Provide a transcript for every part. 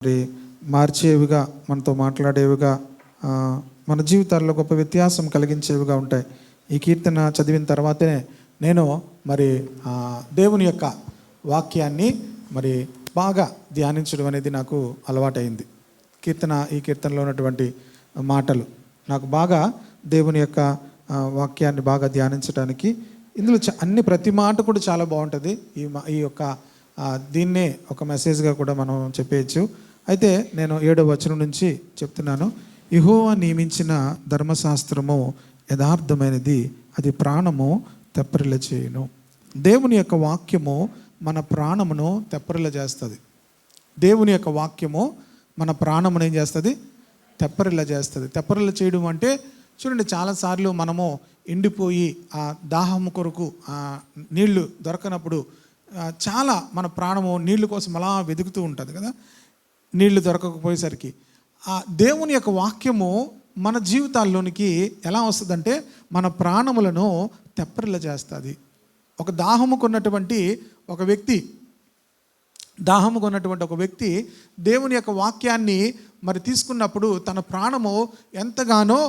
మరి మార్చేవిగా, మనతో మాట్లాడేవిగా, మన జీవితాల్లో గొప్ప వ్యత్యాసం కలిగించేవిగా ఉంటాయి. ఈ కీర్తన చదివిన తర్వాతే నేను మరి దేవుని యొక్క వాక్యాన్ని మరి బాగా ధ్యానించడం అనేది నాకు అలవాటైంది. ఈ కీర్తనలో ఉన్నటువంటి మాటలు నాకు బాగా దేవుని యొక్క వాక్యాన్ని బాగా ధ్యానించడానికి, ఇందులో ప్రతి మాట కూడా చాలా బాగుంటుంది. ఈ యొక్క దీన్నే ఒక మెసేజ్గా కూడా మనం చెప్పేయచ్చు. అయితే నేను 7వ వచనం నుంచి చెప్తున్నాను. యెహోవా నియమించిన ధర్మశాస్త్రము యథార్థమైనది, అది ప్రాణము తెప్పరిల్ల చేయును. దేవుని యొక్క వాక్యము మన ప్రాణమును తెప్పరిల్ల చేస్తుంది. దేవుని యొక్క వాక్యము మన ప్రాణమును ఏం చేస్తుంది? తెప్పరిల్ల చేస్తుంది. తెప్పరిల్ల చేయడం అంటే చూడండి, చాలాసార్లు మనము ఎండిపోయి ఆ దాహము కొరకు నీళ్లు దొరకనప్పుడు చాలా మన ప్రాణము నీళ్ళు కోసం అలా వెతుకుతూ ఉంటుంది కదా. నీళ్లు దొరకకపోయేసరికి ఆ దేవుని యొక్క వాక్యము మన జీవితాల్లోనికి ఎలా వస్తుందంటే మన ప్రాణములను తెప్పరిల్ల చేస్తుంది. ఒక దాహముకున్నటువంటి ఒక వ్యక్తి దేవుని యొక్క వాక్యాన్ని మరి తీసుకున్నప్పుడు తన ప్రాణము ఎంతగానో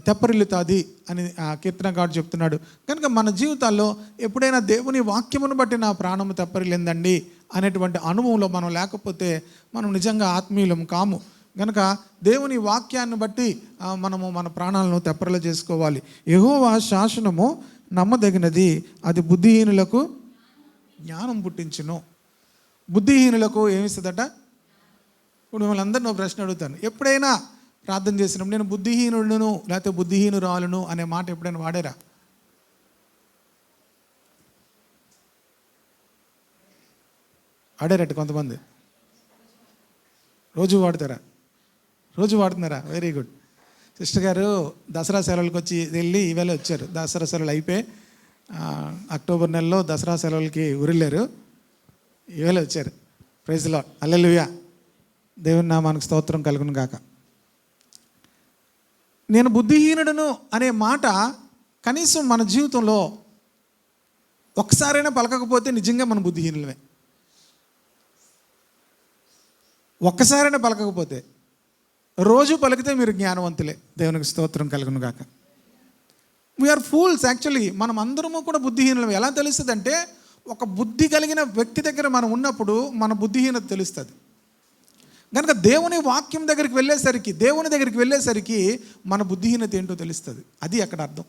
తెప్పరిల్లుతుంది అని కీర్తనకారుడు చెప్తున్నాడు. కనుక మన జీవితాల్లో ఎప్పుడైనా దేవుని వాక్యమును బట్టి నా ప్రాణము తెప్పరిల్లిందండి అనేటువంటి అనుభవంలో మనం లేకపోతే మనం నిజంగా ఆత్మీయులం కాము. కనుక దేవుని వాక్యాన్ని బట్టి మనము మన ప్రాణాలను తెప్పరిల్ల చేసుకోవాలి. యెహోవా శాసనము నమ్మదగినది, అది బుద్ధిహీనులకు జ్ఞానం పుట్టించును. బుద్ధిహీనులకు ఏమిస్తుందట? ఇప్పుడు మిమ్మల్ని అందరినీ ప్రశ్న అడుగుతాను. ఎప్పుడైనా ప్రార్థన చేసినప్పుడు నేను బుద్ధిహీనుడును లేకపోతే బుద్ధిహీనురాలను అనే మాట ఎప్పుడైనా వాడారా? ఆడారట కొంతమంది. రోజు వాడుతున్నారా? Very good. సిస్టర్ గారు దసరా సెలవులకు వెళ్ళి ఈవేళ వచ్చారు. దసరా సెలవులు అయిపోయి అక్టోబర్ నెలలో దసరా సెలవులకి ఊరెళ్ళారు. ఈవేళ వచ్చారు. Praise the lord. హల్లెలూయా. దేవుని నామానికి స్తోత్రం కలుగును గాక. నేను బుద్ధిహీనుడును అనే మాట కనీసం మన జీవితంలో ఒక్కసారైనా పలకకపోతే నిజంగా మన బుద్ధిహీనులమే. ఒక్కసారైనా పలకకపోతే, రోజు పలికితే మీరు జ్ఞానవంతులే. దేవునికి స్తోత్రం కలుగును గాక. We are fools actually. మనం అందరము కూడా బుద్ధిహీనులమే. ఎలా తెలుస్తుంది అంటే, ఒక బుద్ధి కలిగిన వ్యక్తి దగ్గర మనం ఉన్నప్పుడు మన బుద్ధిహీనత తెలుస్తుంది. కనుక దేవుని దగ్గరికి వెళ్ళేసరికి మన బుద్ధిహీనత ఏంటో తెలుస్తుంది. అది అక్కడ అర్థం.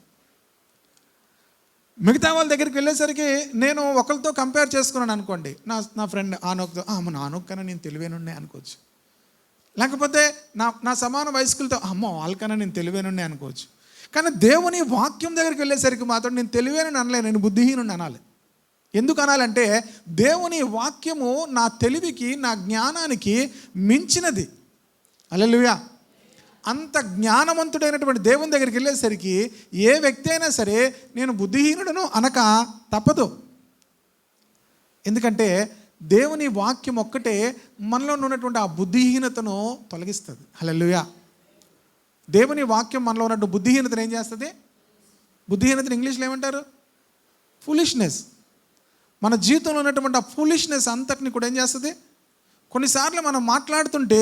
మిగతా వాళ్ళ దగ్గరికి వెళ్ళేసరికి నేను ఒకరితో కంపేర్ చేసుకున్నాను అనుకోండి, నా ఫ్రెండ్ ఆనోక్తో, ఆనోక్ కన్నా నేను తెలివేనుండే అనుకోవచ్చు. లేకపోతే నా సమాన వయస్కులతో వాళ్ళకన్నా నేను తెలివేనుండే అనుకోవచ్చు. కానీ దేవుని వాక్యం దగ్గరికి వెళ్ళేసరికి మాత్రం నేను తెలివేనని అనలే, నేను బుద్ధిహీనుని అనాలి. ఎందుకు అనాలంటే దేవుని వాక్యము నా తెలివికి, నా జ్ఞానానికి మించినది. హల్లెలూయా. అంత జ్ఞానవంతుడైనటువంటి దేవుని దగ్గరికి వెళ్ళేసరికి ఏ వ్యక్తి అయినా సరే నేను బుద్ధిహీనుడను అనక తప్పదు. ఎందుకంటే దేవుని వాక్యం ఒక్కటే మనలో ఉన్నటువంటి ఆ బుద్ధిహీనతను తొలగిస్తుంది. హల్లెలూయా. దేవుని వాక్యం మనలో ఉన్నటువంటి బుద్ధిహీనతను ఏం చేస్తుంది? బుద్ధిహీనతను ఇంగ్లీష్లో ఏమంటారు? ఫూలిష్నెస్. మన జీవితంలో ఉన్నటువంటి ఆ ఫూలిష్నెస్ అంతటిని కూడా ఏం చేస్తుంది? కొన్నిసార్లు మనం మాట్లాడుతుంటే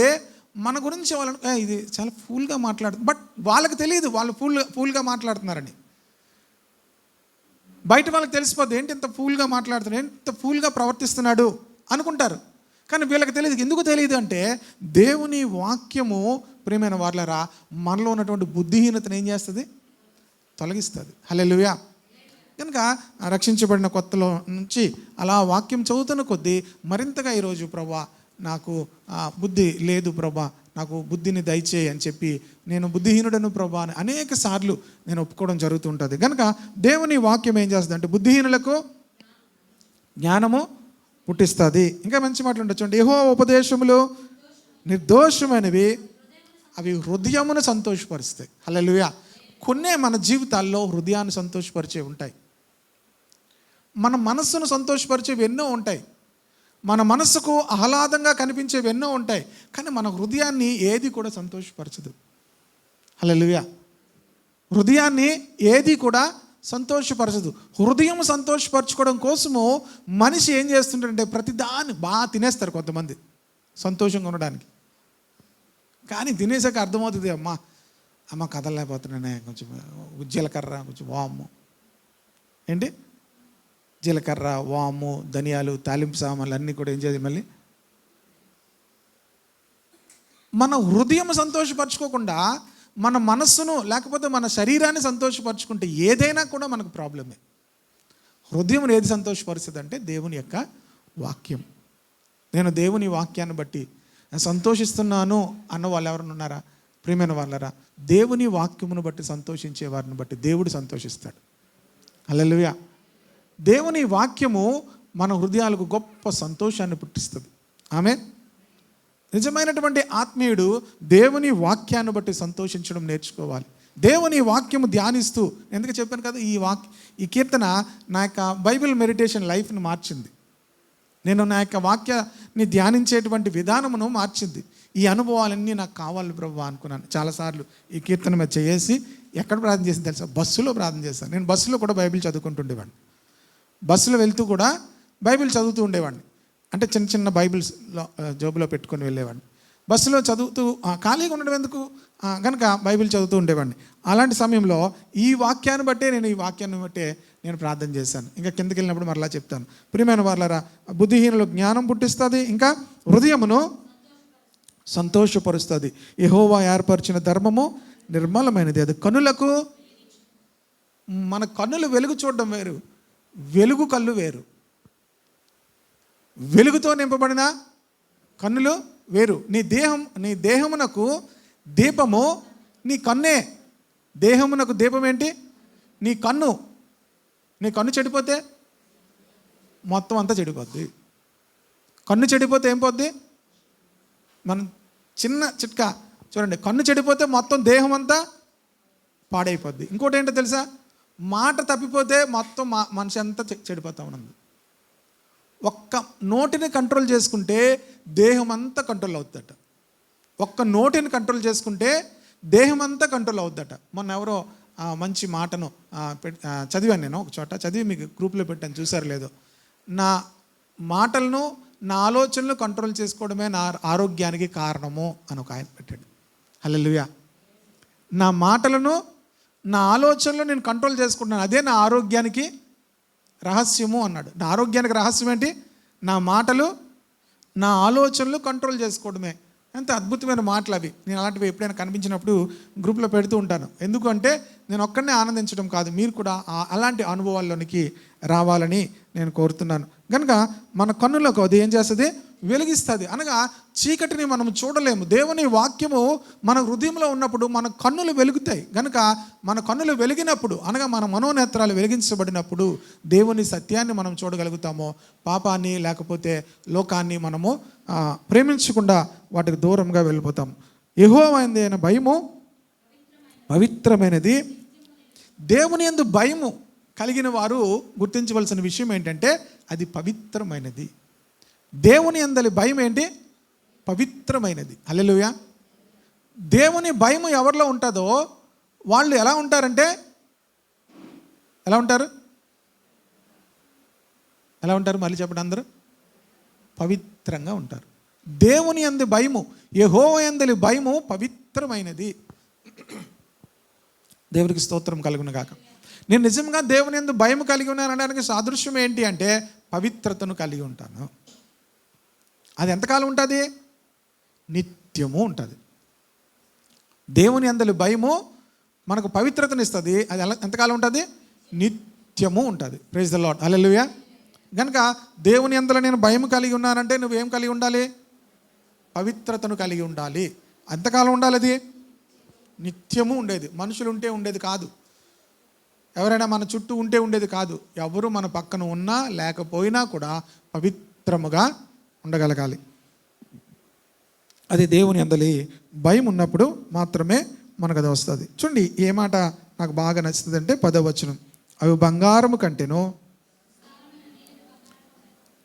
మన గురించి వాళ్ళని ఇది చాలా ఫూల్గా మాట్లాడుతుంది, బట్ వాళ్ళకి తెలియదు వాళ్ళు ఫూల్గా మాట్లాడుతున్నారని. బయట వాళ్ళకి తెలిసిపోద్ది, ఏంటి ఇంత ఫూల్గా మాట్లాడుతున్నాడు, ఇంత ఫూల్గా ప్రవర్తిస్తున్నాడు అనుకుంటారు. కానీ వీళ్ళకి తెలియదు. ఎందుకు తెలియదు అంటే దేవుని వాక్యము ప్రియమైన వాళ్ళరా మనలో ఉన్నటువంటి బుద్ధిహీనతను ఏం చేస్తుంది? తొలగిస్తుంది. హల్లెలూయా. కనుక రక్షించబడిన కొత్తలో నుంచి అలా వాక్యం చదువుతున్న కొద్దీ మరింతగా ఈరోజు ప్రభా నాకు బుద్ధి లేదు ప్రభా, నాకు బుద్ధిని దయచేయి అని చెప్పి నేను బుద్ధిహీనుడను ప్రభా అని అనేక సార్లు నేను ఒప్పుకోవడం జరుగుతుంటుంది. కనుక దేవుని వాక్యం ఏం చేస్తుంది అంటే బుద్ధిహీనులకు జ్ఞానము పుట్టిస్తుంది. ఇంకా మంచి మాటలు ఉండొచ్చు. యెహోవా ఉపదేశములు నిర్దోషమైనవి, అవి హృదయమును సంతోషపరుస్తాయి. హల్లెలూయా. కొన్నే మన జీవితాల్లో హృదయాన్ని సంతోషపరిచే ఉంటాయి. మన మనస్సును సంతోషపరిచేవి ఎన్నో ఉంటాయి. మన మనస్సుకు ఆహ్లాదంగా కనిపించేవి ఎన్నో ఉంటాయి. కానీ మన హృదయాన్ని ఏది కూడా సంతోషపరచదు. హల్లెలూయా. హృదయాన్ని ఏది కూడా సంతోషపరచదు. హృదయం సంతోషపరచుకోవడం కోసము మనిషి ఏం చేస్తుంటారంటే ప్రతిదాన్ని బాగా తినేస్తారు కొంతమంది సంతోషంగా ఉండడానికి. కానీ తినేసాక అర్థమవుతుంది, అమ్మ కదలలేకపోతున్నానే, కొంచెం జీలకర్ర, కొంచెం వాము, ఏంటి జీలకర్ర, వాము, ధనియాలు, తాలింపు సామాన్లు అన్నీ కూడా ఏం చేయాలి? మళ్ళీ మన హృదయం సంతోషపరచుకోకుండా మన మనస్సును లేకపోతే మన శరీరాన్ని సంతోషపరచుకుంటే ఏదైనా కూడా మనకు ప్రాబ్లమే. హృదయం ఏది సంతోషపరుస్తుంది అంటే దేవుని యొక్క వాక్యం. నేను దేవుని వాక్యాన్ని బట్టి సంతోషిస్తున్నాను అన్న వాళ్ళు ఎవరైనా ఉన్నారా? ప్రియమైన వాళ్ళరా, దేవుని వాక్యమును బట్టి సంతోషించే వారిని బట్టి దేవుడు సంతోషిస్తాడు. హల్లెలూయా. దేవుని వాక్యము మన హృదయాలకు గొప్ప సంతోషాన్ని పుట్టిస్తుంది. ఆమేన్. నిజమైనటువంటి ఆత్మీయుడు దేవుని వాక్యాన్ని బట్టి సంతోషించడం నేర్చుకోవాలి. దేవుని వాక్యము ధ్యానిస్తూ, ఎందుకు చెప్పాను కదా, ఈ కీర్తన నా యొక్క బైబిల్ మెడిటేషన్ లైఫ్ని మార్చింది. నేను నా యొక్క వాక్యాన్ని ధ్యానించేటువంటి విధానమును మార్చింది. ఈ అనుభవాలన్నీ నాకు కావాలి ప్రభువా అనుకున్నాను. చాలాసార్లు ఈ కీర్తన మీద చేసి ఎక్కడ ప్రార్థన చేసింది తెలుసా? బస్సులో ప్రార్థన చేశాను. నేను బస్సులో కూడా బైబిల్ చదువుకుంటుండేవాడిని. బస్సులో వెళ్తూ కూడా బైబిల్ చదువుతూ ఉండేవాడిని. అంటే చిన్న చిన్న బైబిల్స్ జోబులో పెట్టుకొని వెళ్ళేవాడిని. బస్సులో చదువుతూ ఖాళీగా ఉండడం ఎందుకు కనుక బైబిల్ చదువుతూ ఉండేవాడిని. అలాంటి సమయంలో ఈ వాక్యాన్ని బట్టే నేను ప్రార్థన చేశాను. ఇంకా కిందకి వెళ్ళినప్పుడు మరలా చెప్తాను. ప్రియమైన వాళ్ళరా, బుద్ధిహీనులు జ్ఞానం పుట్టిస్తుంది, ఇంకా హృదయమును సంతోషపరుస్తుంది. యెహోవా ఏర్పరిచిన ధర్మము నిర్మలమైనది, అది కన్నులకు. మన కన్నులు వెలుగు చూడడం వేరు, వెలుగు కళ్ళు వేరు. వెలుగుతో నింపబడిన కన్నులు వేరు. నీ దేహమునకు దీపము నీ కన్నే. దేహమునకు దీపం ఏంటి? నీ కన్ను. నీ కన్ను చెడిపోతే మొత్తం అంతా చెడిపోద్ది. కన్ను చెడిపోతే ఏం పోద్ది? మనం చిన్న చిట్కా చూడండి, కన్ను చెడిపోతే మొత్తం దేహం అంతా పాడైపోద్ది. ఇంకోటి ఏంటో తెలుసా? మాట తప్పిపోతే మొత్తం మనిషి అంతా చెడిపోతా ఉన్నది. ఒక్క నోటిని కంట్రోల్ చేసుకుంటే దేహం అంతా కంట్రోల్ అవుద్దట. ఒక్క నోటిని కంట్రోల్ చేసుకుంటే దేహం అంతా కంట్రోల్ అవుద్దట. మొన్న ఎవరో మంచి మాటను చదివాను, నేను ఒక చోట చదివి మీకు గ్రూప్లో పెట్టాను, చూసారు లేదో. నా మాటలను, నా ఆలోచనలు కంట్రోల్ చేసుకోవడమే నా ఆరోగ్యానికి కారణము అని ఒక ఆయన పెట్టాడు. హల్లెలూయా. నా మాటలను, నా ఆలోచనలు నేను కంట్రోల్ చేసుకుంటున్నాను, అదే నా ఆరోగ్యానికి రహస్యము అన్నాడు. నా ఆరోగ్యానికి రహస్యం ఏంటి? నా మాటలు, నా ఆలోచనలు కంట్రోల్ చేసుకోవడమే. ఎంత అద్భుతమైన మాటలు అవి. నేను అలాంటివి ఎప్పుడైనా కనిపించినప్పుడు గ్రూప్లో పెడుతూ ఉంటాను. ఎందుకంటే నేను ఒక్కడనే ఆనందించడం కాదు, మీరు కూడా అలాంటి అనుభవాల్లోనికి రావాలని నేను కోరుతున్నాను. కనుక మన కన్నులకు అది ఏం చేస్తుంది? వెలిగిస్తుంది. అనగా చీకటిని మనం చూడలేము. దేవుని వాక్యము మన హృదయంలో ఉన్నప్పుడు మన కన్నులు వెలుగుతాయి. కనుక మన కన్నులు వెలిగినప్పుడు, అనగా మన మనోనేత్రాలు వెలిగించబడినప్పుడు దేవుని సత్యాన్ని మనం చూడగలుగుతాము. పాపాన్ని లేకపోతే లోకాన్ని మనము ప్రేమించకుండా వాటికి దూరంగా వెళ్ళిపోతాం. యెహోవాయందు అయిన భయము పవిత్రమైనది. దేవుని యందు భయము కలిగిన వారు గుర్తించవలసిన విషయం ఏంటంటే అది పవిత్రమైనది. దేవుని యందలి భయం ఏంటి? పవిత్రమైనది. హల్లెలూయా. దేవుని భయము ఎవరిలో ఉంటుందో వాళ్ళు ఎలా ఉంటారంటే, ఎలా ఉంటారు? మళ్ళీ చెప్పండి అందరూ. పవిత్రంగా ఉంటారు. దేవుని యందు భయము, యెహోవా యందలి భయము పవిత్రమైనది. దేవునికి స్తోత్రం కలుగును గాక. నేను నిజంగా దేవుని యందు భయం కలిగి ఉన్నాను అనడానికి సాదృశ్యం ఏంటి అంటే పవిత్రతను కలిగి ఉంటాను. అది ఎంతకాలం ఉంటుంది? నిత్యము ఉంటుంది. దేవుని యందలి భయము మనకు పవిత్రతను ఇస్తుంది. అది ఎంతకాలం ఉంటుంది? నిత్యము ఉంటుంది. Praise the lord. హల్లెలూయా. కనుక దేవుని యందల నేను భయం కలిగి ఉన్నానంటే నువ్వేం కలిగి ఉండాలి? పవిత్రతను కలిగి ఉండాలి. ఎంతకాలం ఉండాలి? అది నిత్యము ఉండేది. మనుషులు ఉంటే ఉండేది కాదు, ఎవరైనా మన చుట్టూ ఉంటే ఉండేది కాదు. ఎవరు మన పక్కన ఉన్నా లేకపోయినా కూడా పవిత్రముగా ఉండగలగాలి. అది దేవుని యందలి భయం ఉన్నప్పుడు మాత్రమే మనకు అది వస్తుంది. చూడండి, ఏ మాట నాకు బాగా నచ్చుతుంది అంటే 10వ వచనం, అవి బంగారము కంటేనో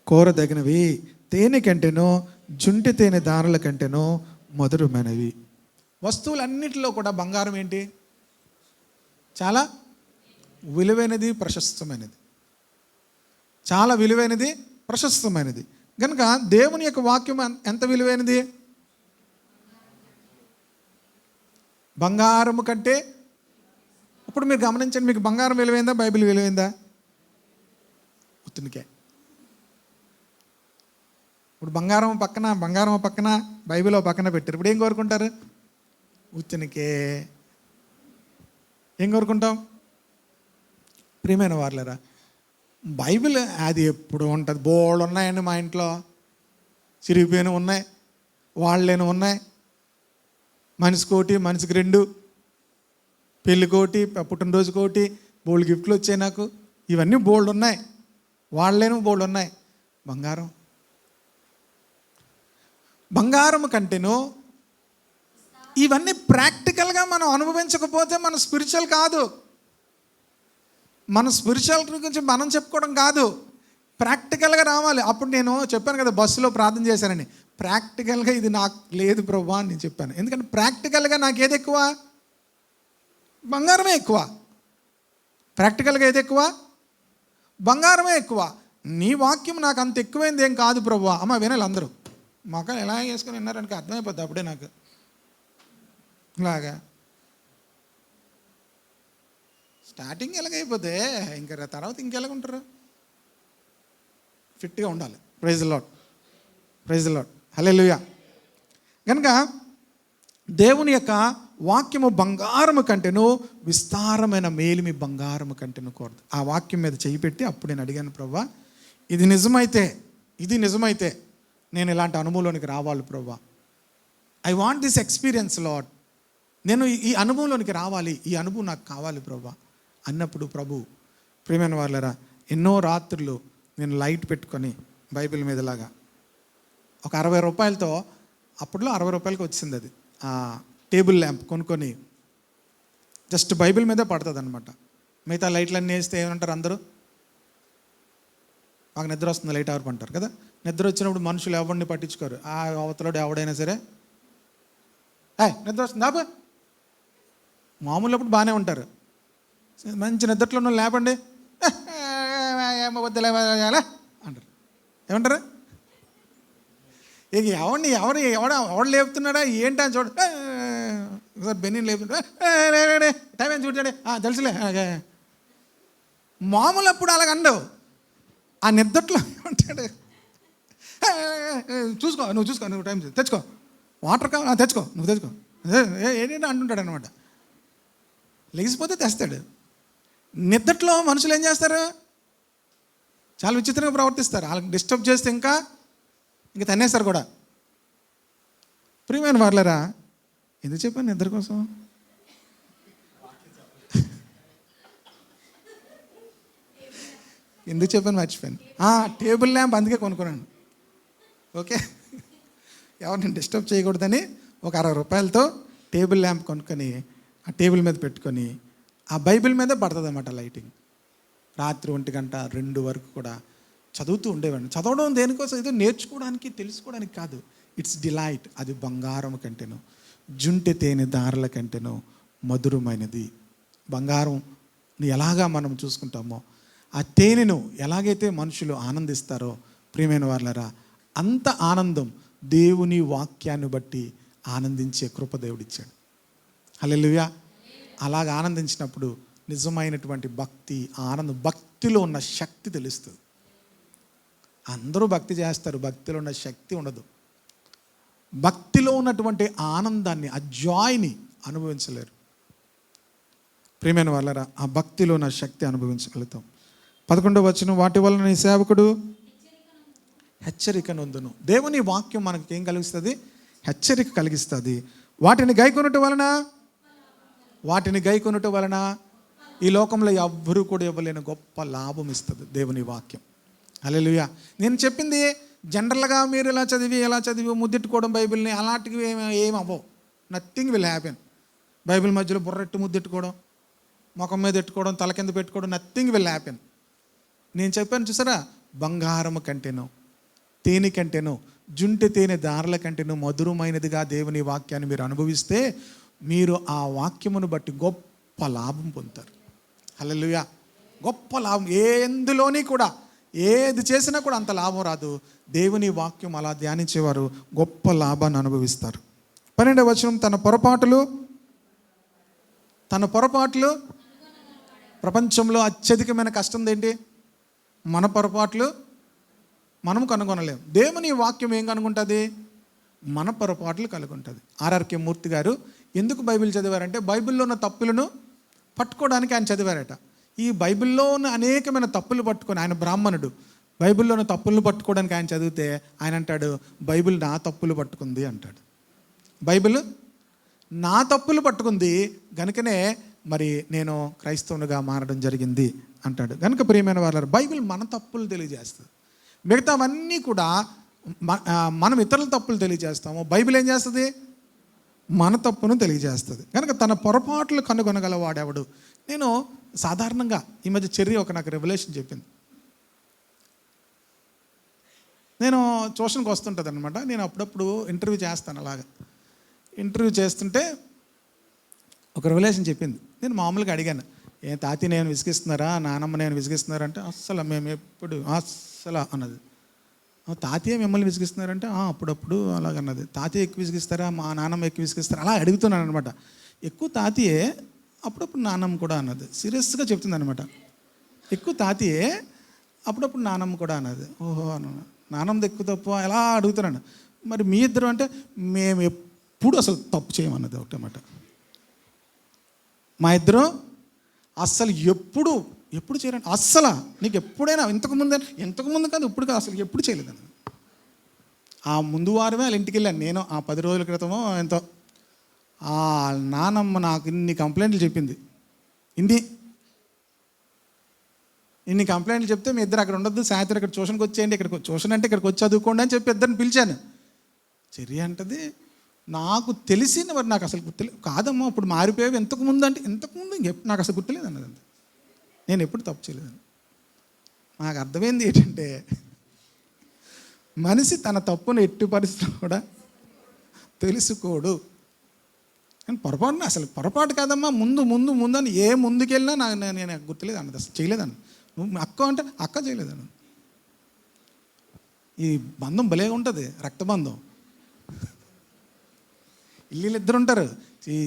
కోరదగినవి, తేనె కంటేనో జుంటి తేనె దారుల కంటేనో మధురమైనవి. వస్తువులన్నిటిలో కూడా బంగారం ఏంటి? చాలా విలువైనది, ప్రశస్తమైనది. చాలా విలువైనది, ప్రశస్తమైనది. కనుక దేవుని యొక్క వాక్యం ఎంత విలువైనది? బంగారము కంటే. ఇప్పుడు మీరు గమనించండి, మీకు బంగారం విలువైందా, బైబిల్ విలువైందా? ఉత్తునికే. ఇప్పుడు బంగారం పక్కన బైబిల్ పక్కన పెట్టారు. ఇప్పుడు ఏం కోరుకుంటారు? ఉత్తునికే. ఏం కోరుకుంటాం? ప్రియమైన వార్లరా, బైబిల్ అది ఎప్పుడు ఉంటుంది. బోళ్ళు ఉన్నాయండి మా ఇంట్లో, చిరిగిపోయిన ఉన్నాయి, వాళ్ళేను ఉన్నాయి. మనిషికోటి, మనిషికి 2, పెళ్ళికోటి, పుట్టినరోజుకోటి, బోల్డ్ గిఫ్ట్లు వచ్చాయి నాకు. ఇవన్నీ బోల్డ్ ఉన్నాయి, వాళ్ళేను బోల్డ్ ఉన్నాయి. బంగారం కంటేను ఇవన్నీ ప్రాక్టికల్గా మనం అనుభవించకపోతే మన స్పిరిచువల్ కాదు. మన స్పిరిచువల్ గురించి మనం చెప్పుకోవడం కాదు, ప్రాక్టికల్గా రావాలి. అప్పుడు నేను చెప్పాను కదా, బస్సులో ప్రార్థన చేశానని. ప్రాక్టికల్గా ఇది నాకు లేదు ప్రభువా అని నేను చెప్పాను. ఎందుకంటే ప్రాక్టికల్గా నాకు ఏది ఎక్కువ? బంగారమే ఎక్కువ. ప్రాక్టికల్గా ఏది ఎక్కువ? బంగారమే ఎక్కువ. నీ వాక్యం నాకు అంత ఎక్కువైంది ఏం కాదు ప్రభువా. అమ్మ వినాలి అందరూ. మొక్క ఎలా వేసుకొని విన్నారనికి అర్థమైపోద్ది అప్పుడే నాకు. ఇలాగా స్టార్టింగ్ ఎలాగైపోతే ఇంకా తర్వాత ఇంకెలాగుంటారు? ఫిట్గా ఉండాలి. Praise the lord. హల్లెలూయా. కనుక దేవుని యొక్క వాక్యము బంగారము కంటేను విస్తారమైన మేలిమి బంగారము కంటేను కోరదు. ఆ వాక్యం మీద చేయి పెట్టి అప్పుడు నేను అడిగాను, ప్రభువా ఇది నిజమైతే నేను ఇలాంటి అనుభవంలోనికి రావాలి ప్రభువా. I want this experience lord. నేను ఈ అనుభవంలోనికి రావాలి, ఈ అనుభవం నాకు కావాలి ప్రభువా అన్నప్పుడు, ప్రభు ప్రియమైన వాళ్ళరా, ఎన్నో రాత్రులు నేను లైట్ పెట్టుకొని బైబిల్ మీదలాగా ఒక 60 రూపాయలతో, అప్పట్లో 60 రూపాయలకి వచ్చింది అది, ఆ టేబుల్ ల్యాంప్ కొనుక్కొని జస్ట్ బైబిల్ మీదే పడుతుంది అనమాట. మిగతా లైట్లన్నీ వేస్తే ఏమంటారు అందరూ? మాకు నిద్ర వస్తుంది, లైట్ ఆర్పు అంటారు కదా. నిద్ర వచ్చినప్పుడు మనుషులు ఎవరిని పట్టించుకోరు. ఆ అవతలోడు ఎవడైనా సరే నిద్ర వస్తుంది ఆపు, మామూలు అప్పుడు బాగానే ఉంటారు. మంచి నిద్రలో ఉన్న లేపండి వద్దులే అంటారు. ఏమంటారు? ఇక ఎవడు లేపుతున్నాడా ఏంటని చూడ, బెన్నీ లేపుతుంటా, టైం ఏం చూడండి తెలుసులే. మామూలు అప్పుడు అలాగండవు. ఆ నిద్రలో ఏమంటాడు? చూసుకో నువ్వు టైం తెచ్చుకో, వాటర్ కావాలి తెచ్చుకో, నువ్వు తెచ్చుకో, ఏంటంటే అంటుంటాడు అనమాట. లెగిసిపోతే తెస్తాడు. నిద్రలో మనుషులు ఏం చేస్తారు? చాలా విచిత్రంగా ప్రవర్తిస్తారు. వాళ్ళకి డిస్టర్బ్ చేస్తే ఇంకా తన్నేస్తారు కూడా. ప్రియమైన వాళ్ళరా, ఎందుకు చెప్పాను నిద్ర కోసం? ఎందుకు చెప్పాను మర్చిపోయాను. టేబుల్ ల్యాంప్ అందుకే కొనుక్కున్నాను. ఓకే, ఎవరిని డిస్టర్బ్ చేయకూడదని ఒక 60 రూపాయలతో టేబుల్ ల్యాంప్ కొనుక్కొని ఆ టేబుల్ మీద పెట్టుకొని ఆ బైబిల్ మీదే పడుతుంది అన్నమాట లైటింగ్. రాత్రి 1 గంట 2 వరకు కూడా చదువుతూ ఉండేవాడిని. చదవడం దేనికోసం? ఏదో నేర్చుకోవడానికి, తెలుసుకోవడానికి కాదు. It's delight. అది బంగారం కంటేను, జుంటె తేనె దారుల కంటేను మధురమైనది. బంగారంని ఎలాగా మనం చూసుకుంటామో, ఆ తేనెను ఎలాగైతే మనుషులు ఆనందిస్తారో ప్రియమైన వాళ్ళరా, అంత ఆనందం దేవుని వాక్యాన్ని బట్టి ఆనందించే కృప దేవుడిచ్చాడు. హల్లెలూయా. అలాగ ఆనందించినప్పుడు నిజమైనటువంటి భక్తి, ఆనందం, భక్తిలో ఉన్న శక్తి తెలుస్తుంది. అందరూ భక్తి చేస్తారు, భక్తిలో ఉన్న శక్తి ఉండదు. భక్తిలో ఉన్నటువంటి ఆనందాన్ని, ఆ జాయ్ని అనుభవించలేరు. ప్రియమైన వాళ్ళరా, ఆ భక్తిలో ఉన్న శక్తి అనుభవించగలుగుతాం. 11వ వచనం, వాటి వలన నీ సేవకుడు హెచ్చరిక నొందును. దేవుని వాక్యం మనకి ఏం కలిగిస్తుంది? హెచ్చరిక కలిగిస్తుంది. వాటిని గైకొనుట వలన ఈ లోకంలో ఎవ్వరూ కూడా ఇవ్వలేని గొప్ప లాభం ఇస్తుంది దేవుని వాక్యం. హల్లెలూయా. నేను చెప్పింది జనరల్గా మీరు ఇలా చదివి ముద్దెట్టుకోవడం బైబిల్ని, అలాంటివి ఏం అవ్వవు. Nothing will happen. బైబిల్ మధ్యలో బుర్రెట్టు ముద్దెట్టుకోవడం, ముఖం మీద ఎట్టుకోవడం, తల కింద పెట్టుకోవడం, నథింగ్ విల్ హ్యాపెన్. నేను చెప్పాను చూసారా, బంగారము కంటేనో, తేనె కంటేనో, జుంటె తేనె దారుల కంటేనో మధురమైనదిగా దేవుని వాక్యాన్ని మీరు అనుభవిస్తే మీరు ఆ వాక్యమును బట్టి గొప్ప లాభం పొందుతారు. హల్లెలూయా. గొప్ప లాభం. ఎందులోని కూడా ఏది చేసినా కూడా అంత లాభం రాదు. దేవుని వాక్యం అలా ధ్యానించేవారు గొప్ప లాభాన్ని అనుభవిస్తారు. 12వ వచనం, తన పొరపాటులు తన పొరపాట్లు ప్రపంచంలో అత్యధికమైన కష్టం ఏంటి? మన పొరపాట్లు మనం కనుగొనలేం. దేవుని వాక్యం ఏం కనుగొంటుంది? మన పొరపాట్లు కనుగొంటుంది. ఆర్ఆర్కే మూర్తి గారు ఎందుకు బైబిల్ చదివారంటే బైబిల్లో ఉన్న తప్పులను పట్టుకోవడానికి ఆయన చదివారట. ఈ బైబిల్లో ఉన్న అనేకమైన తప్పులు పట్టుకొని, ఆయన బ్రాహ్మణుడు, బైబిల్లో ఉన్న తప్పులను పట్టుకోవడానికి ఆయన చదివితే ఆయన అంటాడు, బైబిల్ నా తప్పులు పట్టుకుంది అంటాడు. బైబిల్ నా తప్పులు పట్టుకుంది కనుకనే మరి నేను క్రైస్తవునిగా మారడం జరిగింది అంటాడు. కనుక ప్రియమైన వారు, బైబిల్ మన తప్పులు తెలియజేస్తుంది. మిగతావన్నీ కూడా మనం ఇతరుల తప్పులు తెలియజేస్తాము, బైబిల్ ఏం చేస్తుంది? మన తప్పును తెలియజేస్తుంది. కనుక తన పొరపాట్లు కనుగొనగల వాడెవడు? నేను సాధారణంగా ఈ మధ్య చెర్రీ నాకు రెవల్యూషన్ చెప్పింది. నేను ట్యూషన్కి వస్తుంటుంది అనమాట. నేను అప్పుడప్పుడు ఇంటర్వ్యూ చేస్తాను. అలాగా ఇంటర్వ్యూ చేస్తుంటే ఒక రెవల్యూషన్ చెప్పింది. నేను మామూలుగా అడిగాను, తాతి నేను విసిగిస్తున్నారా, నానమ్మ నేను విసిగిస్తున్నారా అంటే అస్సలు మేము ఎప్పుడు అస్సలు అన్నది. తాతయ్య మిమ్మల్ని విసిగిస్తున్నారంటే అప్పుడప్పుడు అలాగన్నది. తాతయ్య ఎక్కువ విసిగిస్తారా, మా నాన్నమ్మ ఎక్కువ విసిగిస్తారా, అలా అడుగుతున్నాను అనమాట. ఎక్కువ తాతయ్యే, అప్పుడప్పుడు నాన్నమ్మ కూడా అన్నది. సీరియస్గా చెప్తుంది అనమాట. ఎక్కువ తాతయ్యే, అప్పుడప్పుడు నాన్నమ్మ కూడా అన్నది. ఓహో నాన్నమ్మది ఎక్కువ తప్పు ఎలా అడుగుతున్నాను. మరి మీ ఇద్దరు అంటే మేము ఎప్పుడు అసలు తప్పు చేయమన్నది ఒకటమాట. మా ఇద్దరు అస్సలు ఎప్పుడు చేయరండి. అస్సలు నీకు ఎప్పుడైనా ఇంతకుముందు కాదు, ఇప్పుడు కాదు, అసలు ఎప్పుడు చేయలేదన్న. ఆ ముందు వారమే వాళ్ళ ఇంటికి వెళ్ళాను నేను. ఆ 10 రోజుల క్రితమో ఎంతో. ఆ నానమ్మ నాకు ఇన్ని కంప్లైంట్లు చెప్పింది. ఇన్ని కంప్లైంట్లు చెప్తే మీ ఇద్దరు అక్కడ ఉండొద్దు, సాయంత్రం ఇక్కడ ట్యూషన్కి వచ్చేయండి, ట్యూషన్ అంటే ఇక్కడికి వచ్చి చదువుకోండి అని చెప్పి ఇద్దరిని పిలిచాను. చెర్రీ అంటది, నాకు తెలిసింది మరి నాకు అసలు గుర్తులేదు. కాదమ్మా ఇప్పుడు మారిపోయావు, ఇంతకుముందు అంటే ఇంతకుముందు నాకు అసలు గుర్తులేదు అన్నది. అంతే, నేను ఎప్పుడు తప్పు చేయలేదని. నాకు అర్థమైంది ఏంటంటే మనిషి తన తప్పును ఎట్టి పరిస్థితుల్లో కూడా తెలుసుకోడు. కానీ పొరపాటు కాదమ్మా, ముందు అని ఏ ముందుకెళ్ళినా నేను గుర్తులేదు అన్నది, అసలు చేయలేదన్న. నువ్వు అక్క అంటే అక్క చేయలేదన్న. ఈ బంధం భలేగా ఉంటుంది, రక్తబంధం. ఇద్దరు ఉంటారు, ఈ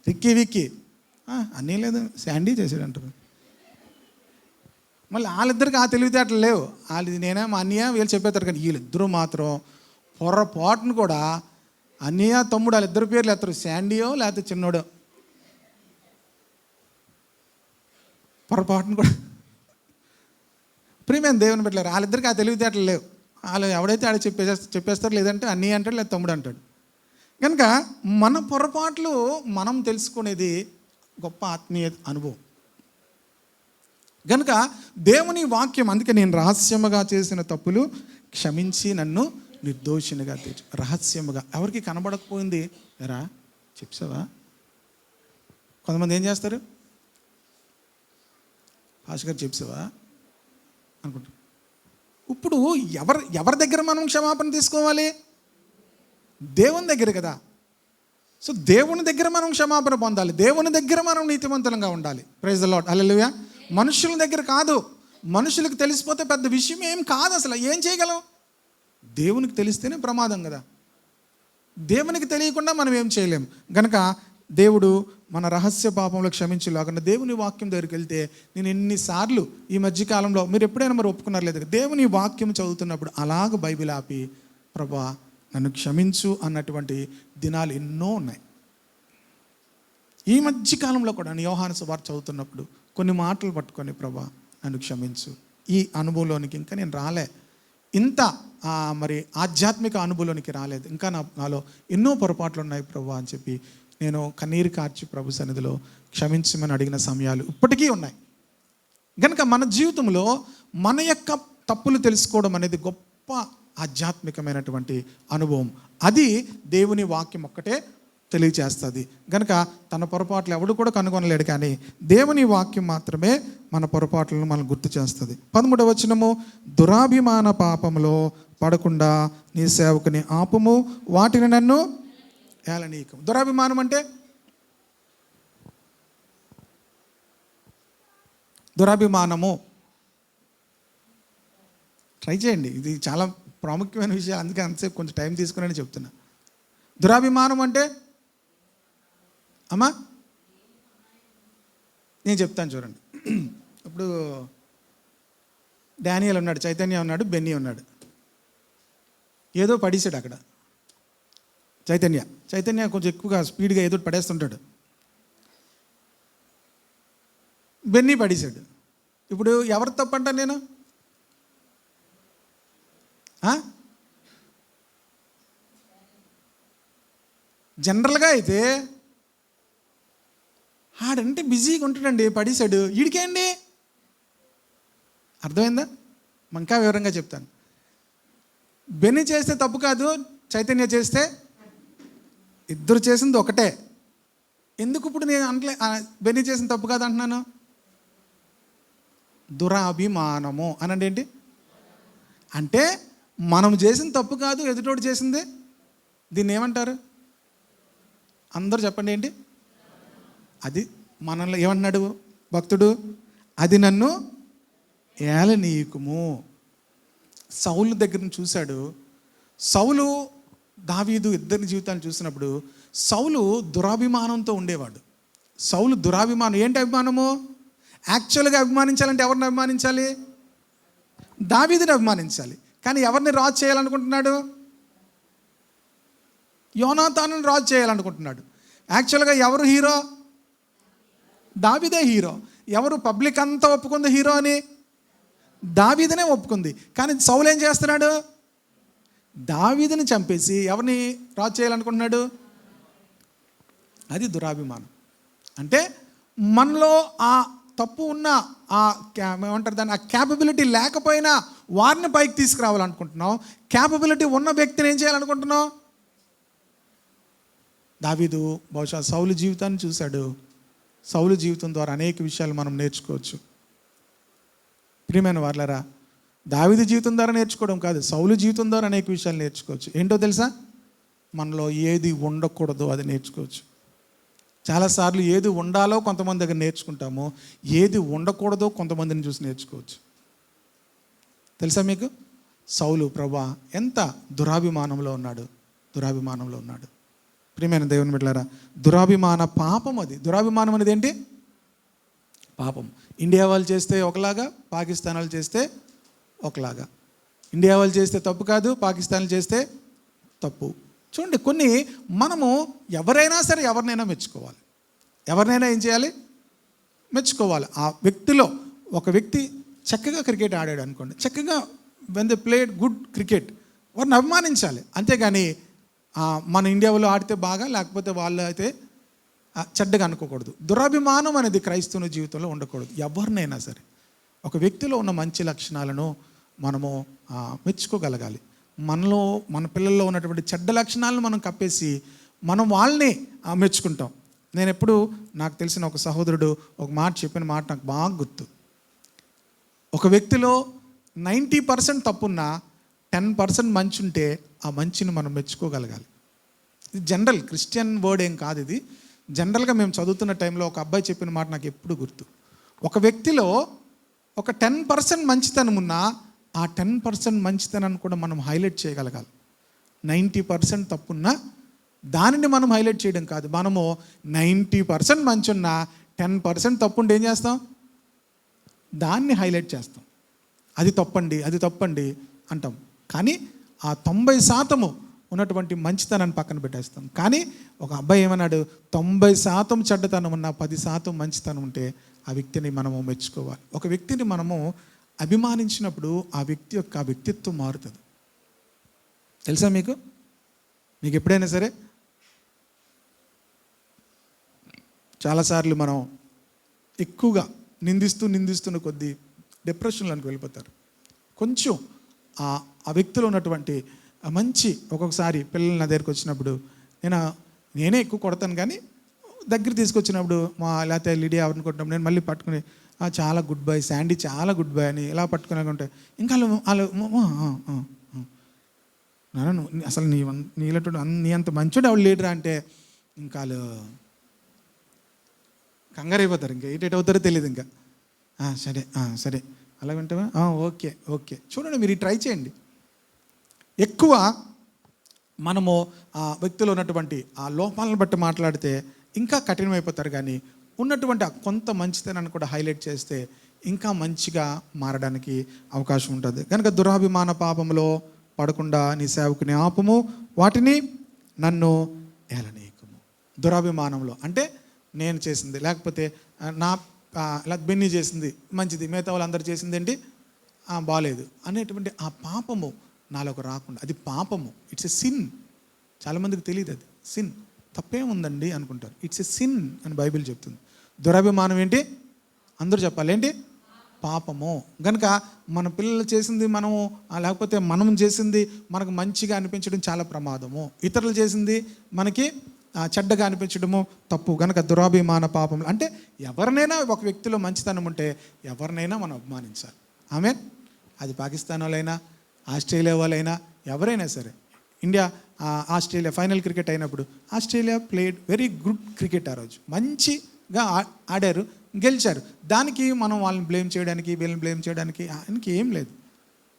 విక్కీ అన్నీ లేదు, శాండీ చేసాడు అంటారు. మళ్ళీ వాళ్ళిద్దరికి తెలివితేటలు లేవు. నేనే మా అన్నయ్య వీళ్ళు చెప్పేస్తారు. కానీ వీళ్ళిద్దరూ మాత్రం పొరపాటును కూడా అన్నయ్య తమ్ముడు వాళ్ళిద్దరు పేర్లు ఎత్తారు, శాండీయో లేకపోతే చిన్నోడో. పొరపాటును కూడా ప్రియమైన దేవుని పెట్టలేరు. వాళ్ళిద్దరికి తెలివితేటలు లేవు. వాళ్ళు ఎవడైతే ఆడ చెప్పేస్తారు, లేదంటే అన్నయ్య అంటాడు, లేదా తమ్ముడు అంటాడు. కనుక మన పొరపాట్లు మనం తెలుసుకునేది గొప్ప ఆత్మీయ అనుభవం. కనుక దేవుని వాక్యం, అందుకే నేను రహస్యముగా చేసిన తప్పులు క్షమించి నన్ను నిర్దోషినిగా తీర్చు. రహస్యముగా ఎవరికి కనబడకపోయింది ఎరా చెప్పావా? కొంతమంది ఏం చేస్తారు, భాస్కర్ చెప్పావా అనుకుంటారు. ఇప్పుడు ఎవరి దగ్గర మనం క్షమాపణ తీసుకోవాలి? దేవుని దగ్గర కదా. సో దేవుని దగ్గర మనం క్షమాపణ పొందాలి, దేవుని దగ్గర మనం నీతిమంతులంగా ఉండాలి. ప్రైజ్ ది లార్డ్, హల్లెలూయా. మనుషుల దగ్గర కాదు. మనుషులకు తెలిసిపోతే పెద్ద విషయం ఏం కాదు, అసలు ఏం చేయగలం? దేవునికి తెలిస్తేనే ప్రమాదం కదా. దేవునికి తెలియకుండా మనం ఏం చేయలేం. కనుక దేవుడు మన రహస్య పాపంలో క్షమించలేకుండా దేవుని వాక్యం దగ్గరికి వెళ్తే, నేను ఎన్నిసార్లు ఈ మధ్యకాలంలో, మీరు ఎప్పుడైనా మరి ఒప్పుకున్నారు లేదు, దేవుని వాక్యం చదువుతున్నప్పుడు అలాగ బైబిల్ ఆపి ప్రభా నన్ను క్షమించు అన్నటువంటి దినాలు ఎన్నో ఉన్నాయి. ఈ మధ్యకాలంలో కూడా యోహాను సువార్త చదువుతున్నప్పుడు కొన్ని మాటలు పట్టుకొని ప్రభా నన్ను క్షమించు, ఈ అనుభవంలోనికి ఇంకా నేను రాలే, ఇంత మరి ఆధ్యాత్మిక అనుభవంలోనికి రాలేదు, ఇంకా నాలో ఎన్నో పొరపాట్లు ఉన్నాయి ప్రభా అని చెప్పి నేను కన్నీరు కార్చి ప్రభు సన్నిధిలో క్షమించమని అడిగిన సమయాలు ఇప్పటికీ ఉన్నాయి. కనుక మన జీవితంలో మన యొక్క తప్పులు తెలుసుకోవడం అనేది గొప్ప ఆధ్యాత్మికమైనటువంటి అనుభవం. అది దేవుని వాక్యం ఒక్కటే తెలియచేస్తుంది. కనుక తన పొరపాట్లు ఎవడు కూడా కనుగొనలేడు, కానీ దేవుని వాక్యం మాత్రమే మన పొరపాట్లను మనం గుర్తు చేస్తుంది. 13వ వచనము, దురాభిమాన పాపములో పడకుండా నీ సేవకుని ఆపుము, వాటిని నన్ను ఏలనీయకము. దురాభిమానం అంటే దురాభిమానము. ట్రై చేయండి, ఇది చాలా ప్రాముఖ్యమైన విషయం, అందుకే అంతసేపు కొంచెం టైం తీసుకుని చెప్తున్నా. దురాభిమానం అంటే అమ్మా నేను చెప్తాను చూడండి. ఇప్పుడు డానియల్ ఉన్నాడు, చైతన్య ఉన్నాడు, బెన్నీ ఉన్నాడు. ఏదో పడేసాడు అక్కడ. చైతన్య కొంచెం ఎక్కువగా స్పీడ్గా ఏదో పడేస్తుంటాడు. బెన్నీ పడేసాడు. ఇప్పుడు ఎవరు తప్పంటా నేను? జనరల్గా అయితే ఆడంటే బిజీగా ఉంటాడండి, పడేశాడు, ఈడికేండి? అర్థమైందా? ఇంకా వివరంగా చెప్తాను. బెన్నీ చేస్తే తప్పు కాదు, చైతన్య చేస్తే, ఇద్దరు చేసింది ఒకటే. ఎందుకు ఇప్పుడు నేను అంటే బెన్నీ చేసిన తప్పు కాదు అంటున్నాను? దురాభిమానము అనండి. ఏంటి అంటే మనం చేసిన తప్పు కాదు, ఎదుటోడు చేసింది. దీన్ని ఏమంటారు? అందరూ చెప్పండి. ఏంటి అది? మనల్ని ఏమంటున్నాడు భక్తుడు? అది నన్ను ఏలనీయకుము. సౌలు దగ్గరని చూశాడు. సౌలు దావీదు ఇద్దరి జీవితాన్ని చూసినప్పుడు సౌలు దురాభిమానంతో ఉండేవాడు. సౌలు దురాభిమానం. ఏంటి అభిమానము? యాక్చువల్గా అభిమానించాలంటే ఎవరిని అభిమానించాలి? దావీదుని అభిమానించాలి. కానీ ఎవరిని రాజు చేయాలనుకుంటున్నాడు? యోనాతానుని రాజు చేయాలనుకుంటున్నాడు. యాక్చువల్గా ఎవరు హీరో? దావీదే హీరో. ఎవరు పబ్లిక్ అంతా ఒప్పుకుంది హీరో అని? దావీదునే ఒప్పుకుంది. కానీ సౌలు ఏం చేస్తున్నాడు? దావీదుని చంపేసి ఎవరిని రాజు చేయాలనుకుంటున్నాడు? అది దురాభిమానం. అంటే మనలో ఆ తప్పు ఉన్న ఏమంటారు దాన్ని, ఆ క్యాపబిలిటీ లేకపోయినా వారిని పైకి తీసుకురావాలనుకుంటున్నాం. క్యాపబిలిటీ ఉన్న వ్యక్తిని ఏం చేయాలనుకుంటున్నాం? దావీదు బహుశా సౌలు జీవితాన్ని చూశాడు. సౌలు జీవితం ద్వారా అనేక విషయాలు మనం నేర్చుకోవచ్చు. ప్రియమైన వారలారా, దావీదు జీవితం ద్వారా నేర్చుకోవడం కాదు, సౌలు జీవితం ద్వారా అనేక విషయాలు నేర్చుకోవచ్చు. ఏంటో తెలుసా? మనలో ఏది ఉండకూడదో అది నేర్చుకోవచ్చు. చాలాసార్లు ఏది ఉండాలో కొంతమంది దగ్గర నేర్చుకుంటాము, ఏది ఉండకూడదో కొంతమందిని చూసి నేర్చుకోవచ్చు. తెలుసా మీకు? సౌలు ప్రభా ఎంత దురాభిమానంలో ఉన్నాడు. ప్రియమైన దేవుని బిడ్డలారా, దురాభిమాన పాపం అది. దురాభిమానం అనేది ఏంటి? పాపం. ఇండియా వాళ్ళు చేస్తే ఒకలాగా, పాకిస్తాన్ వాళ్ళు చేస్తే ఒకలాగా. ఇండియా వాళ్ళు చేస్తే తప్పు కాదు, పాకిస్తాన్లు చేస్తే తప్పు. చూడండి, కొన్ని మనము ఎవరైనా సరే ఎవరినైనా మెచ్చుకోవాలి. ఎవరినైనా ఏం చేయాలి? మెచ్చుకోవాలి. ఆ వ్యక్తిలో ఒక వ్యక్తి చక్కగా క్రికెట్ ఆడాడు అనుకోండి, చక్కగా when they played good cricket, వారిని అభిమానించాలి. అంతేగాని మన ఇండియాలో ఆడితే బాగా, లేకపోతే వాళ్ళు అయితే చెడ్డగా అనుకోకూడదు. దురాభిమానం అనేది క్రైస్తవుని జీవితంలో ఉండకూడదు. ఎవరినైనా సరే ఒక వ్యక్తిలో ఉన్న మంచి లక్షణాలను మనము మెచ్చుకోగలగాలి. మనలో మన పిల్లల్లో ఉన్నటువంటి చెడ్డ లక్షణాలను మనం కప్పేసి మనం వాళ్ళని మెచ్చుకుంటాం. నేను ఎప్పుడు నాకు తెలిసిన ఒక సహోదరుడు ఒక మాట చెప్పిన మాట నాకు బాగా గుర్తు. ఒక వ్యక్తిలో 90% తప్పున్నా 10% మంచి ఉంటే ఆ మంచిని మనం మెచ్చుకోగలగాలి. ఇది జనరల్ క్రిస్టియన్ వర్డ్ ఏం కాదు. ఇది జనరల్గా మేము చదువుతున్న టైంలో ఒక అబ్బాయి చెప్పిన మాట నాకు ఎప్పుడు గుర్తు. ఒక వ్యక్తిలో ఒక 10% మంచితనం ఉన్నా ఆ 10% మంచితనాన్ని కూడా మనం హైలైట్ చేయగలగాలి. 90% తప్పున్నా దానిని మనం హైలైట్ చేయడం కాదు. మనము 90% మంచి ఉన్నా 10% తప్పుంటే ఏం చేస్తాం? దాన్ని హైలైట్ చేస్తాం. అది తప్పండి అంటాం. కానీ ఆ 90% ఉన్నటువంటి మంచితనాన్ని పక్కన పెట్టేస్తాం. కానీ ఒక అబ్బాయి ఏమన్నాడు? 90% చెడ్డతనం ఉన్నా 10% మంచితనం ఉంటే ఆ వ్యక్తిని మనము మెచ్చుకోవాలి. ఒక వ్యక్తిని మనము అభిమానించినప్పుడు ఆ వ్యక్తి యొక్క వ్యక్తిత్వం మారుతుంది. తెలుసా మీకు ఎప్పుడైనా సరే చాలాసార్లు మనం ఎక్కువగా నిందిస్తున్న కొద్దీ డిప్రెషన్లోకి వెళ్ళిపోతారు. కొంచెం ఆ వ్యక్తిలో ఉన్నటువంటి మంచి, ఒక్కొక్కసారి పిల్లలు నా దగ్గరికి వచ్చినప్పుడు నేనే ఎక్కువ కొడతాను, కానీ దగ్గర తీసుకొచ్చినప్పుడు లేకపోతే లిడియా ఎవరిని కొట్టినప్పుడు నేను మళ్ళీ పట్టుకుని చాలా గుడ్ బాయ్, శాండీ చాలా గుడ్ బాయ్ అని ఇలా పట్టుకునే ఇంకా నాన్న అసలు నీలటు నీ అంత మంచోడు ఎవరు లేడురా అంటే ఇంకా వాళ్ళు కంగారు అయిపోతారు. ఇంకా ఎటు అవుతారో తెలియదు. ఇంకా సరే అలా వింటావా? ఓకే. చూడండి, మీరు ట్రై చేయండి. ఎక్కువ మనము ఆ వ్యక్తిలో ఉన్నటువంటి ఆ లోపాలను బట్టి మాట్లాడితే ఇంకా కఠినమైపోతారు. కానీ ఉన్నటువంటి ఆ కొంత మంచితనాన్ని కూడా హైలైట్ చేస్తే ఇంకా మంచిగా మారడానికి అవకాశం ఉంటుంది. కనుక దురాభిమాన పాపంలో పడకుండా నీ సేవకుని ఆపము, వాటిని నన్ను ఏలనీయకము. దురాభిమానంలో అంటే నేను చేసింది, లేకపోతే నా ఇలా బెన్నీ చేసింది మంచిది, మిగతా వాళ్ళు అందరు చేసింది ఏంటి బాలేదు అనేటువంటి ఆ పాపము నాలోకి రాకుండా, అది పాపము, ఇట్స్ ఎ సిన్. చాలామందికి తెలియదు అది సిన్, తప్పే ఉందండి అనుకుంటారు. ఇట్స్ ఎ సిన్ అని బైబిల్ చెప్తుంది. దురభిమానం ఏంటి? అందరూ చెప్పాలి ఏంటి? పాపము. కనుక మన పిల్లలు చేసింది మనము, లేకపోతే మనం చేసింది మనకు మంచిగా అనిపించడం చాలా ప్రమాదము, ఇతరులు చేసింది మనకి చెడ్డగా అనిపించడము తప్పు. కనుక దురాభిమాన పాపం అంటే ఎవరినైనా, ఒక వ్యక్తిలో మంచితనం ఉంటే ఎవరినైనా మనం అభిమానించాలి. ఆమెన్. అది పాకిస్తాన్ వాళ్ళైనా, ఆస్ట్రేలియా వాళ్ళైనా, ఎవరైనా సరే. ఇండియా ఆస్ట్రేలియా ఫైనల్ క్రికెట్ అయినప్పుడు Australia played very good cricket. ఆ రోజు మంచిగా ఆడారు, గెలిచారు. దానికి మనం వాళ్ళని బ్లేమ్ చేయడానికి, వీళ్ళని బ్లేమ్ చేయడానికి ఆయనకి ఏం లేదు.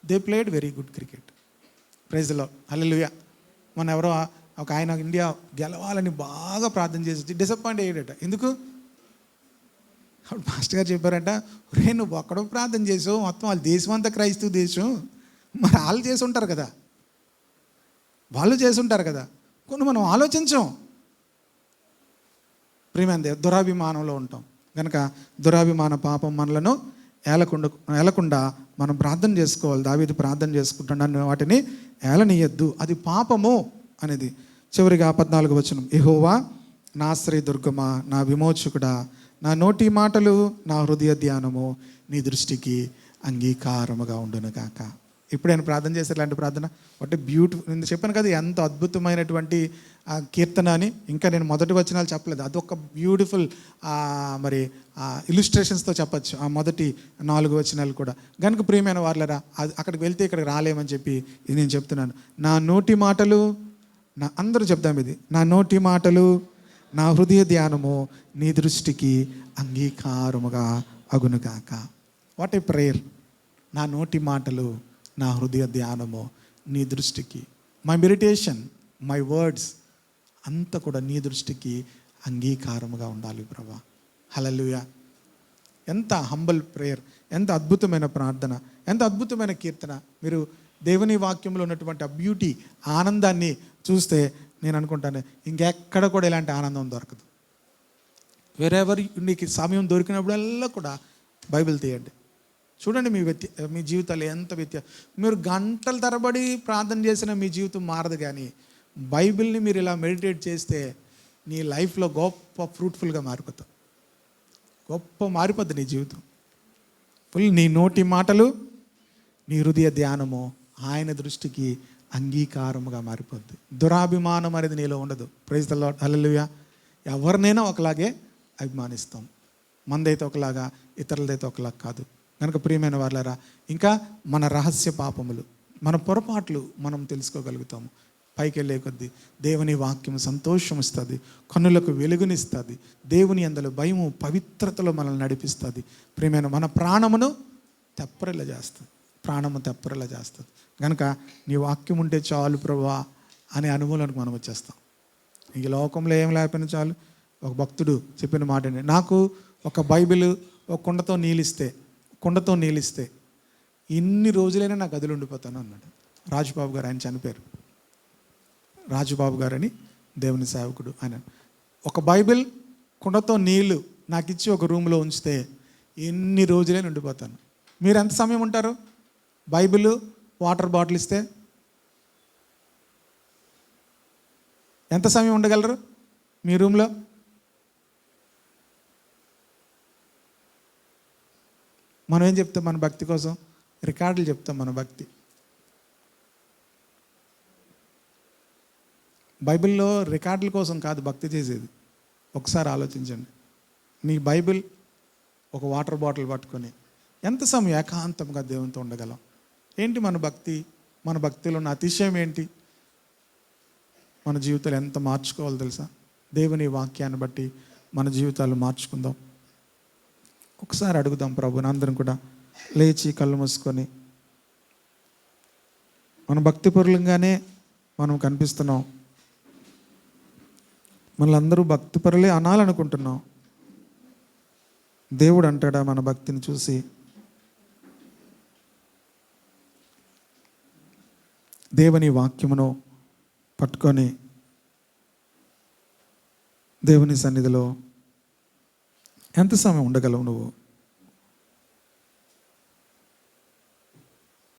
They played very good cricket. Praise the lord, hallelujah. మన ఎవరో ఒక ఆయన ఇండియా గెలవాలని బాగా ప్రార్థన చేసి డిసప్పాయింట్ అయ్యాడట. ఎందుకు? అప్పుడు మాస్టర్ గారు చెప్పారంట, రే నువ్వు ఒక్కడో ప్రార్థన చేసావు, మొత్తం వాళ్ళ దేశం అంతా క్రైస్తవ దేశం, మరి వాళ్ళు చేసి ఉంటారు కదా, వాళ్ళు చేసి ఉంటారు కదా, కొన్ని మనం ఆలోచించాం. ప్రియమైన దురాభిమానంలో ఉంటాం. కనుక దురాభిమాన పాపం మనలను ఏలకుండా మనం ప్రార్థన చేసుకోవాలి. దావీదు ప్రార్థన చేసుకుంటున్నాను, వాటిని ఏలనీయద్దు, అది పాపము అనేది. చివరిగా 14వ వచనం, యెహోవా నా ఆశ్రయ దుర్గమా, నా విమోచకుడా, నా నోటి మాటలు, నా హృదయ ధ్యానము నీ దృష్టికి అంగీకారముగా ఉండును గాక. ఎప్పుడైనా ప్రార్థన చేశారు ఇలాంటి ప్రార్థన? What a beautiful. నేను చెప్పాను కదా ఎంత అద్భుతమైనటువంటి కీర్తన అని. ఇంకా నేను మొదటి వచనాలు చెప్పలేదు, అదొక బ్యూటిఫుల్ మరి ఇల్లుస్ట్రేషన్స్తో చెప్పచ్చు ఆ మొదటి 4 వచనాలు కూడా. కనుక ప్రియమైన వాళ్ళరా, అక్కడికి వెళ్తే ఇక్కడికి రాలేమని చెప్పి ఇది నేను చెప్తున్నాను. నా నోటి మాటలు, నా అందరూ చెప్దాం ఇది, నా నోటి మాటలు, నా హృదయ ధ్యానము నీ దృష్టికి అంగీకారముగా అగునుగాక. What a prayer. నా నోటి మాటలు, నా హృదయ ధ్యానము నీ దృష్టికి, మై మెడిటేషన్, మై వర్డ్స్ అంతా కూడా నీ దృష్టికి అంగీకారముగా ఉండాలి ప్రభా. హల్లెలూయా. ఎంత హంబల్ ప్రేయర్, ఎంత అద్భుతమైన ప్రార్థన, ఎంత అద్భుతమైన కీర్తన. మీరు దేవుని వాక్యంలో ఉన్నటువంటి ఆ బ్యూటీ, ఆనందాన్ని చూస్తే నేను అనుకుంటాను ఇంకెక్కడ కూడా ఇలాంటి ఆనందం దొరకదు. వేరెవర్ నీకు సమయం దొరికినప్పుడల్లా కూడా బైబిల్ తీయండి, చూడండి మీ జీవితాలు ఎంత మీరు గంటల తరబడి ప్రార్థన చేసిన మీ జీవితం మారదు. కానీ బైబిల్ని మీరు ఇలా మెడిటేట్ చేస్తే నీ లైఫ్లో గొప్ప ఫ్రూట్ఫుల్గా మారిపోతావు, గొప్ప మారిపోద్ది నీ జీవితం. ఫుల్ నీ నోటి మాటలు, నీ హృదయ ధ్యానము ఆయన దృష్టికి అంగీకారముగా మారిపోద్ది. దురాభిమానం అనేది నీలో ఉండదు. ప్రైజ్ ది లార్డ్, హల్లెలూయా. ఎవరినైనా ఒకలాగే అభిమానిస్తాం, మందైతే ఒకలాగా, ఇతరులదైతే ఒకలాగా కాదు. కనుక ప్రియమైన వాళ్ళారా, ఇంకా మన రహస్య పాపములు, మన పొరపాట్లు మనం తెలుసుకోగలుగుతాము. పైకి వెళ్ళే కొద్దీ దేవుని వాక్యం సంతోషం ఇస్తుంది, కన్నులకు వెలుగునిస్తుంది, దేవుని అందులో భయము పవిత్రతలో మనల్ని నడిపిస్తుంది. ప్రియమైన మన ప్రాణమును తెప్పరిల్ల చేస్తుంది, ప్రాణము తెప్పరిల్ల చేస్తుంది. కనుక నీ వాక్యం ఉంటే చాలు ప్రభువా అనే అనుభవానికి మనం వచ్చేస్తాం. ఈ లోకంలో ఏం లేకపోయినా చాలు. ఒక భక్తుడు చెప్పిన మాట అండి, నాకు ఒక బైబిల్, ఒక కుండతో నీళ్ళిస్తే ఇన్ని రోజులైనా నా గదిలో ఉండిపోతాను అన్నాడు. రాజుబాబు గారు, ఆయన చనిపోయారు. రాజుబాబు గారు అని దేవుని సేవకుడు. ఆయన ఒక బైబిల్, కుండతో నీళ్ళు నాకు ఇచ్చి ఒక రూమ్లో ఉంచితే ఎన్ని రోజులైనా ఉండిపోతాను. మీరు ఎంత సమయం ఉంటారు? బైబిల్, వాటర్ బాటిల్ ఇస్తే ఎంత సమయం ఉండగలరు మీ రూమ్లో? మనం ఏం చెప్తాం మన భక్తి కోసం? రికార్డులు చెప్తాం మన భక్తి. బైబిల్లో రికార్డుల కోసం కాదు భక్తి చేసేది. ఒకసారి ఆలోచించండి. మీ బైబిల్, ఒక వాటర్ బాటిల్ పట్టుకొని ఎంత సమయం ఏకాంతంగా దేవునితో ఉండగలం? ఏంటి మన భక్తి? మన భక్తిలో ఉన్న అతిశయం ఏంటి? మన జీవితాలు ఎంత మార్చుకోవాలో తెలుసా? దేవుని వాక్యాన్ని బట్టి మన జీవితాలు మార్చుకుందాం. ఒకసారి అడుగుదాం ప్రభుని. అందరం కూడా లేచి కళ్ళు మూసుకొని, మన భక్తి పరులంగానే మనం కనిపిస్తున్నాం, మనల్ని అందరూ భక్తి పరులే అనాలనుకుంటున్నాం. దేవుడు అంటాడా మన భక్తిని చూసి? దేవుని వాక్యమును పట్టుకొని దేవుని సన్నిధిలో ఎంత సమయం ఉండగలవు నువ్వు?